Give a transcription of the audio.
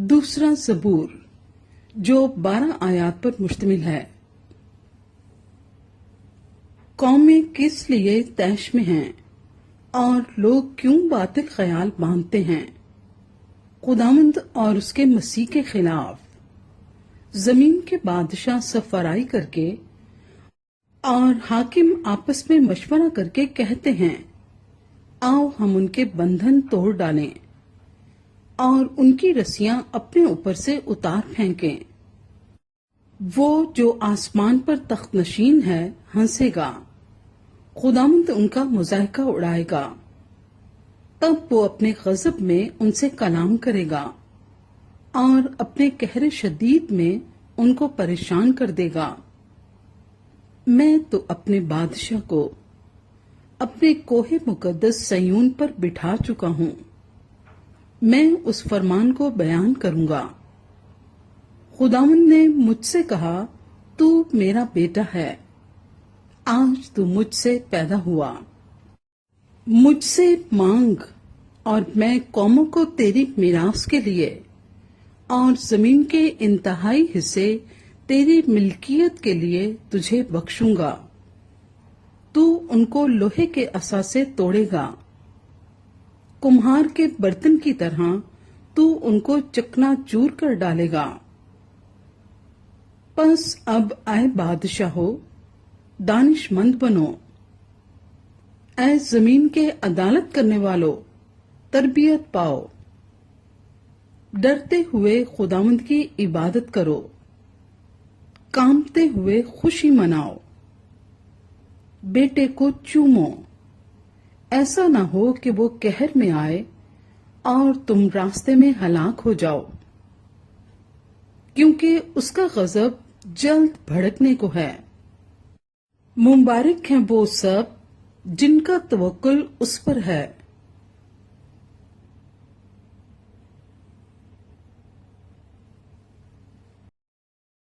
دوسرا زبور جو 12 آیات پر مشتمل ہے۔ قومیں کس لیے طیش میں ہیں اور لوگ کیوں باطل خیال باندھتے ہیں خداوند اور اس کے مسیح کے خلاف؟ زمین کے بادشاہ سفرائی کر کے اور حاکم آپس میں مشورہ کر کے کہتے ہیں، آؤ ہم ان کے بندھن توڑ ڈالیں اور ان کی رسیاں اپنے اوپر سے اتار پھینکیں۔ وہ جو آسمان پر تخت نشین ہے ہنسے گا، خداوند ان کا مضاحکہ اڑائے گا۔ تب وہ اپنے غضب میں ان سے کلام کرے گا اور اپنے قہر شدید میں ان کو پریشان کر دے گا۔ میں تو اپنے بادشاہ کو اپنے کوہ مقدس سیون پر بٹھا چکا ہوں، میں اس فرمان کو بیان کروں گا۔ خداوند نے مجھ سے کہا، تو میرا بیٹا ہے، آج تو مجھ سے پیدا ہوا۔ مجھ سے مانگ اور میں قوموں کو تیری میراث کے لیے اور زمین کے انتہائی حصے تیری ملکیت کے لیے تجھے بخشوں گا۔ تو ان کو لوہے کے عصا سے توڑے گا، کمہار کے برتن کی طرح تو ان کو چکنا چور کر ڈالے گا۔ پس اب اے بادشاہو، دانش مند بنو، اے زمین کے عدالت کرنے والو، تربیت پاؤ۔ ڈرتے ہوئے خداوند کی عبادت کرو، کانپتے ہوئے خوشی مناؤ۔ بیٹے کو چومو، ایسا نہ ہو کہ وہ قہر میں آئے اور تم راستے میں ہلاک ہو جاؤ، کیونکہ اس کا غضب جلد بھڑکنے کو ہے۔ مبارک ہیں وہ سب جن کا توکل اس پر ہے۔